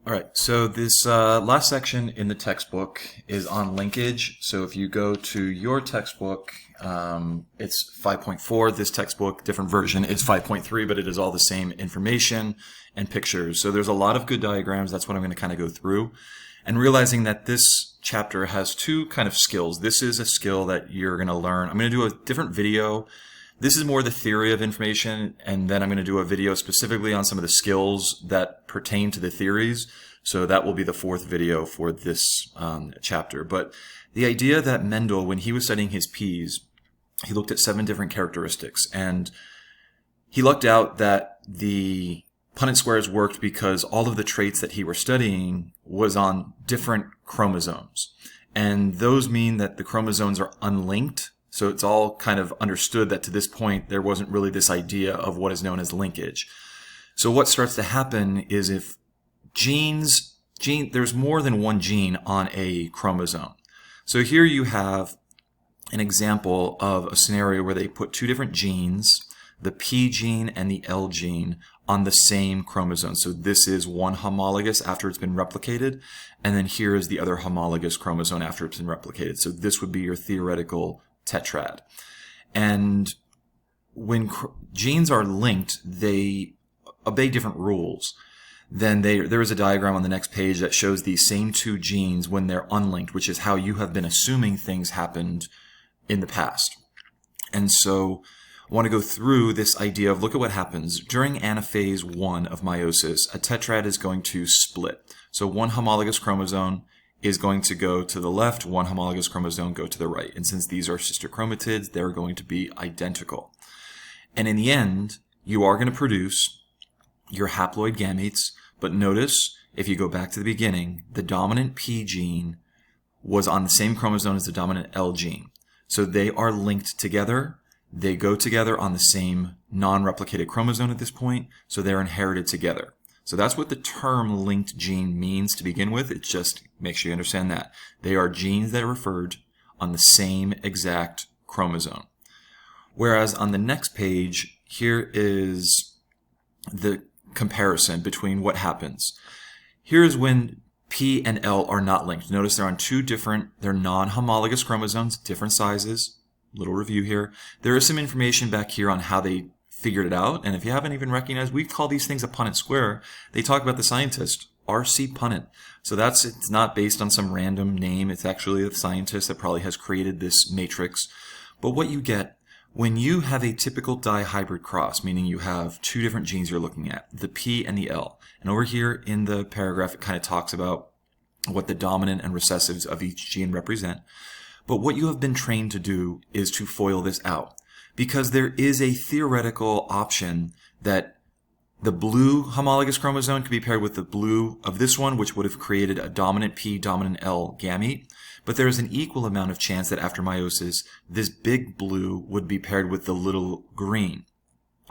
All right, so this last section in the textbook is on linkage. So if you go to your textbook, it's 5.4. This textbook, different version, is 5.3, but it is all the same information and pictures. So there's a lot of good diagrams. That's what I'm going to kind of go through. And realizing that this chapter has two kind of skills. This is a skill that you're going to learn. I'm going to do a different video. This is more the theory of information, and then I'm going to do a video specifically on some of the skills that pertain to the theories. So that will be the fourth video for this chapter. But the idea that Mendel, when he was studying his P's, he looked at 7 different characteristics, and he lucked out that the Punnett squares worked because all of the traits that he was studying was on different chromosomes. And those mean that the chromosomes are unlinked. So it's all kind of understood that to this point, there wasn't really this idea of what is known as linkage. So what starts to happen is if there's more than one gene on a chromosome. So here you have an example of a scenario where they put 2 different genes, the P gene and the L gene, on the same chromosome. So this is one homologous after it's been replicated, and then here is the other homologous chromosome after it's been replicated. So this would be your theoretical tetrad. And when genes are linked, they obey different rules. Then there is a diagram on the next page that shows these same 2 genes when they're unlinked, which is how you have been assuming things happened in the past. And so I want to go through this idea of look at what happens. During anaphase 1 of meiosis, a tetrad is going to split. So one homologous chromosome is going to go to the left, one homologous chromosome go to the right. And since these are sister chromatids, they're going to be identical. And in the end, you are going to produce your haploid gametes. But notice, if you go back to the beginning, the dominant P gene was on the same chromosome as the dominant L gene. So they are linked together. They go together on the same non-replicated chromosome at this point, so they're inherited together. So that's what the term linked gene means to begin with. It just makes sure you understand that. They are genes that are referred on the same exact chromosome. Whereas on the next page, here is the comparison between what happens. Here is when P and L are not linked. Notice they're on 2 different, they're non-homologous chromosomes, different sizes. Little review here. There is some information back here on how they figured it out, and if you haven't even recognized, we call these things a Punnett square. They talk about the scientist, R.C. Punnett. So it's not based on some random name. It's actually the scientist that probably has created this matrix. But what you get when you have a typical dihybrid cross, meaning you have 2 different genes you're looking at, the P and the L. And over here in the paragraph, it kind of talks about what the dominant and recessives of each gene represent. But what you have been trained to do is to FOIL this out, because there is a theoretical option that the blue homologous chromosome could be paired with the blue of this one, which would have created a dominant P, dominant L gamete. But there is an equal amount of chance that after meiosis, this big blue would be paired with the little green,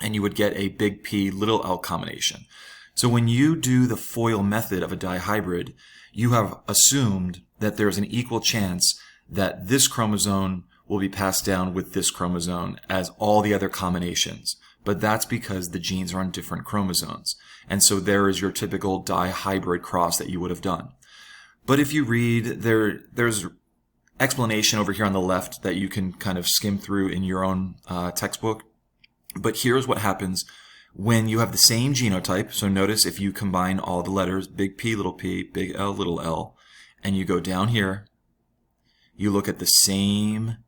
and you would get a big P, little L combination. So when you do the FOIL method of a dihybrid, you have assumed that there is an equal chance that this chromosome will be passed down with this chromosome as all the other combinations. But that's because the genes are on different chromosomes. And so there is your typical dihybrid cross that you would have done. But if you read, there's explanation over here on the left that you can kind of skim through in your own textbook. But here's what happens when you have the same genotype. So notice if you combine all the letters, big P, big L, little l, and you go down here, you look at the same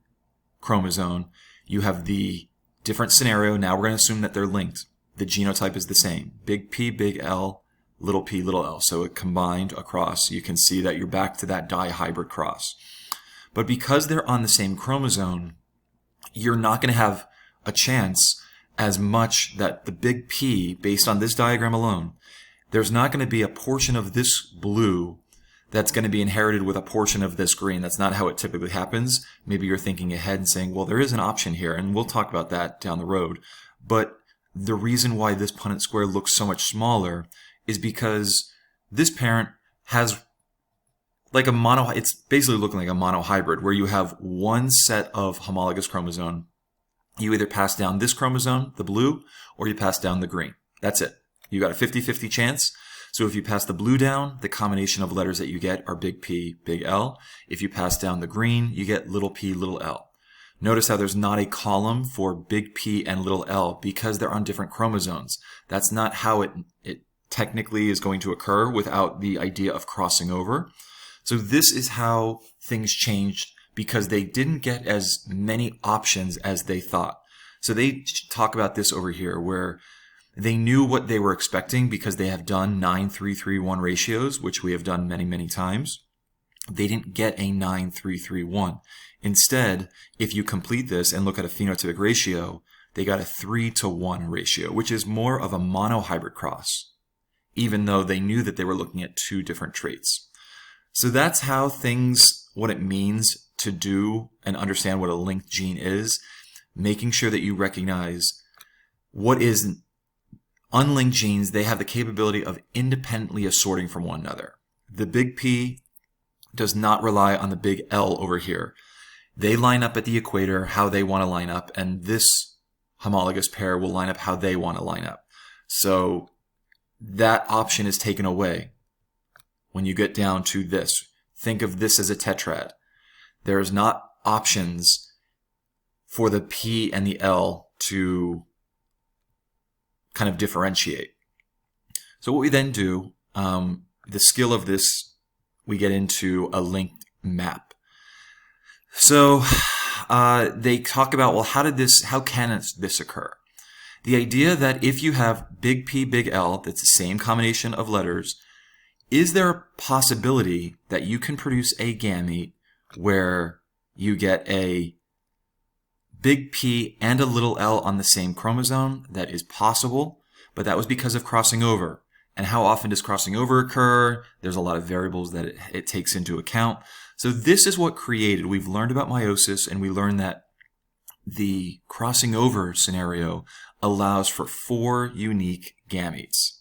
chromosome, you have the different scenario. Now we're going to assume that they're linked. The genotype is the same. Big P, big L, little p, little l. So it combined across. You can see that you're back to that dihybrid cross. But because they're on the same chromosome, you're not going to have a chance as much that the big P, based on this diagram alone, there's not going to be a portion of this blue that's going to be inherited with a portion of this green. That's not how it typically happens. Maybe you're thinking ahead and saying, well, there is an option here, and we'll talk about that down the road. But the reason why this Punnett square looks so much smaller is because this parent has like a it's basically looking like a monohybrid, where you have one set of homologous chromosome. You either pass down this chromosome, the blue, or you pass down the green. That's it. You got a 50-50 chance. So if you pass the blue down, the combination of letters that you get are big P, big L. If you pass down the green, you get little p, little l. Notice how there's not a column for big P and little l because they're on different chromosomes. That's not how it technically is going to occur without the idea of crossing over. So this is how things changed because they didn't get as many options as they thought. So they talk about this over here where they knew what they were expecting because they have done 9-3-3-1 ratios, which we have done many, many times. They didn't get a 9-3-3-1. Instead, if you complete this and look at a phenotypic ratio, they got a 3-to-1 ratio, which is more of a monohybrid cross, even though they knew that they were looking at two different traits. So that's how what it means to do and understand what a linked gene is, making sure that you recognize what is unlinked genes. They have the capability of independently assorting from one another. The big P does not rely on the big L over here. They line up at the equator how they want to line up, and this homologous pair will line up how they want to line up. So that option is taken away when you get down to this. Think of this as a tetrad. There's not options for the P and the L to kind of differentiate. So what we then do, the skill of this, we get into a linked map. So they talk about, well, how can this occur? The idea that if you have big P, big L, that's the same combination of letters, is there a possibility that you can produce a gamete where you get a big P and a little L on the same chromosome? That is possible, but that was because of crossing over. And how often does crossing over occur? There's a lot of variables that it takes into account. So this is what created. We've learned about meiosis, and we learned that the crossing over scenario allows for 4 unique gametes,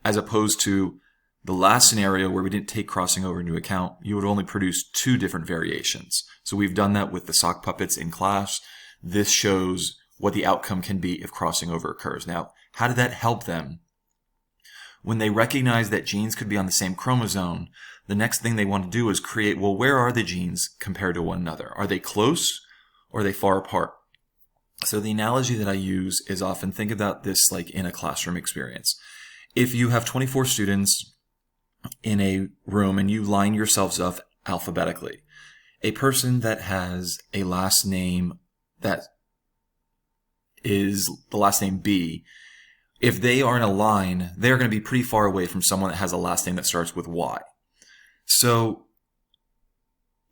as opposed to the last scenario where we didn't take crossing over into account. You would only produce 2 different variations. So we've done that with the sock puppets in class. This shows what the outcome can be if crossing over occurs. Now, how did that help them? When they recognized that genes could be on the same chromosome, the next thing they want to do is create, well, where are the genes compared to one another? Are they close or are they far apart? So the analogy that I use is often think about this like in a classroom experience. If you have 24 students in a room and you line yourselves up alphabetically, a person that has a last name that is the last name B, if they are in a line, they're going to be pretty far away from someone that has a last name that starts with Y. So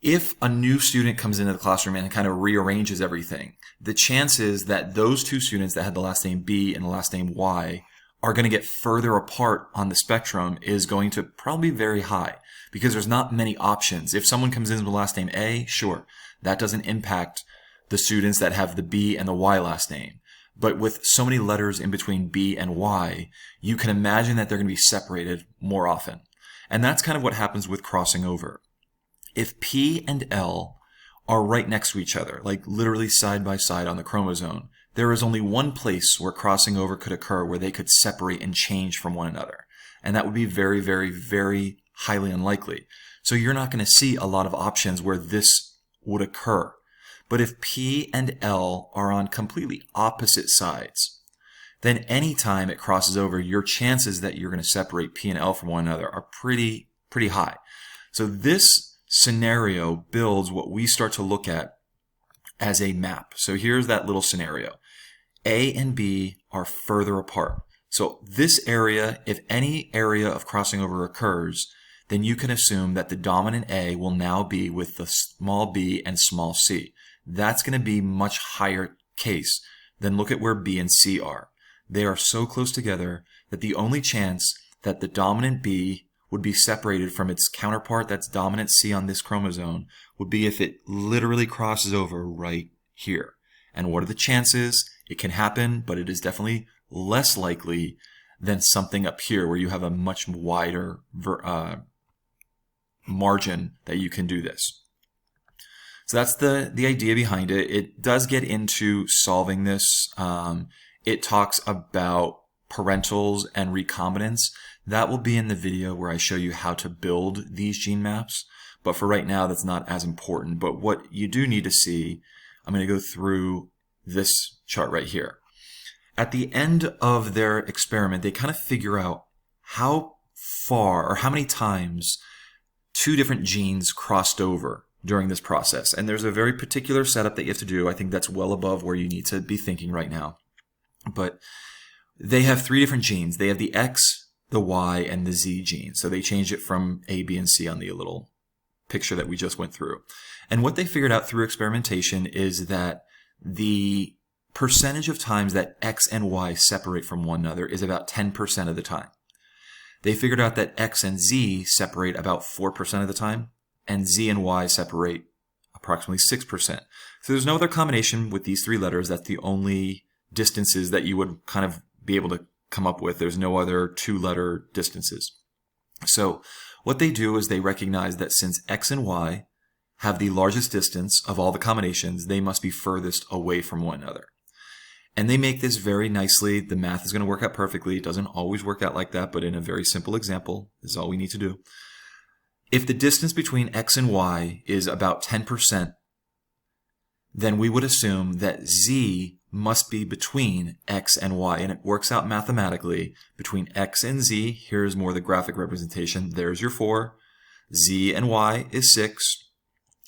if a new student comes into the classroom and kind of rearranges everything, the chances that those 2 students that had the last name B and the last name Y are going to get further apart on the spectrum is going to probably be very high because there's not many options. If someone comes in with the last name A, sure, that doesn't impact the students that have the B and the Y last name. But with so many letters in between B and Y, you can imagine that they're going to be separated more often. And that's kind of what happens with crossing over. If P and L are right next to each other, like literally side by side on the chromosome, there is only one place where crossing over could occur where they could separate and change from one another. And that would be very, very, very highly unlikely. So you're not going to see a lot of options where this would occur. But if P and L are on completely opposite sides, then anytime it crosses over, your chances that you're going to separate P and L from one another are pretty high. So this scenario builds what we start to look at as a map. So here's that little scenario. A and B are further apart. So this area, if any area of crossing over occurs, then you can assume that the dominant A will now be with the small b and small c. That's going to be much higher case than look at where B and C are. They are so close together that the only chance that the dominant B would be separated from its counterpart that's dominant C on this chromosome would be if it literally crosses over right here. And what are the chances? It can happen, but it is definitely less likely than something up here where you have a much wider margin that you can do this. So that's the idea behind it. It does get into solving this. It talks about parentals and recombinants, that will be in the video where I show you how to build these gene maps. But for right now, that's not as important. But what you do need to see, I'm going to go through this chart right here. At the end of their experiment, they kind of figure out how far or how many times two different genes crossed over during this process. And there's a very particular setup that you have to do. I think that's well above where you need to be thinking right now. But they have three different genes. They have the X, the Y, and the Z gene. So they changed it from A, B, and C on the little picture that we just went through. And what they figured out through experimentation is that the percentage of times that X and Y separate from one another is about 10% of the time. They figured out that X and Z separate about 4% of the time, and Z and Y separate approximately 6%. So there's no other combination with these three letters. That's the only distances that you would kind of be able to come up with. There's no other two-letter distances. So what they do is they recognize that since X and Y have the largest distance of all the combinations, they must be furthest away from one another. And they make this very nicely. The math is going to work out perfectly. It doesn't always work out like that, but in a very simple example, this is all we need to do. If the distance between X and Y is about 10%, then we would assume that Z must be between X and Y. And it works out mathematically between X and Z. Here's more the graphic representation. There's your 4. Z and Y is 6.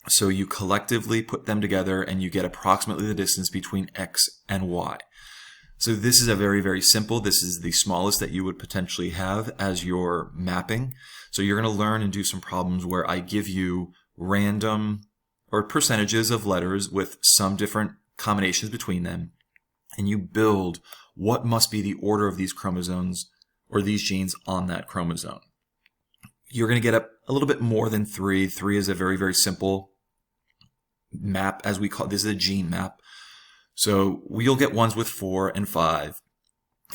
So you collectively put them together and you get approximately the distance between X and Y. So this is a very, very simple. This is the smallest that you would potentially have as your mapping. So you're going to learn and do some problems where I give you random or percentages of letters with some different combinations between them. And you build what must be the order of these chromosomes or these genes on that chromosome. You're going to get a little bit more than 3. 3 is a very, very simple map, as we call it. This is a gene map. So you'll get ones with 4 and 5,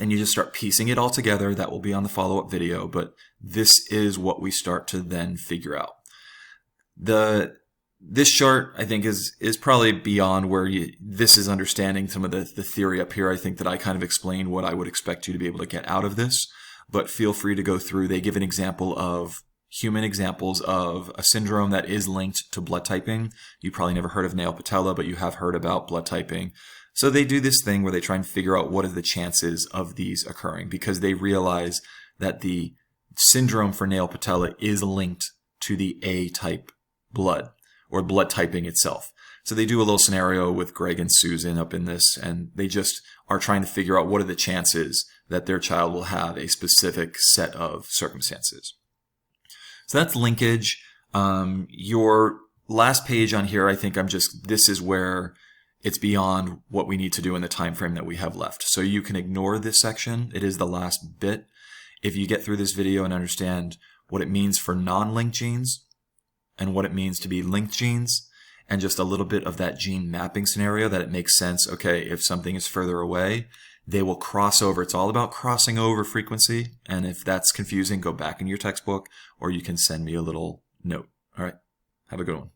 and you just start piecing it all together. That will be on the follow-up video, but this is what we start to then figure out. This chart, I think, is probably beyond where this is understanding some of the theory up here. I think that I kind of explained what I would expect you to be able to get out of this, but feel free to go through. They give an example of human examples of a syndrome that is linked to blood typing. You probably never heard of nail patella, but you have heard about blood typing. So they do this thing where they try and figure out what are the chances of these occurring, because they realize that the syndrome for nail patella is linked to the A-type blood or blood typing itself. So they do a little scenario with Greg and Susan up in this, and they just are trying to figure out what are the chances that their child will have a specific set of circumstances. So that's linkage. Your last page on here, I think this is where it's beyond what we need to do in the time frame that we have left. So you can ignore this section. It is the last bit. If you get through this video and understand what it means for non-linked genes and what it means to be linked genes, and just a little bit of that gene mapping scenario, that it makes sense, okay, if something is further away, they will cross over. It's all about crossing over frequency. And if that's confusing, go back in your textbook, or you can send me a little note. All right. Have a good one.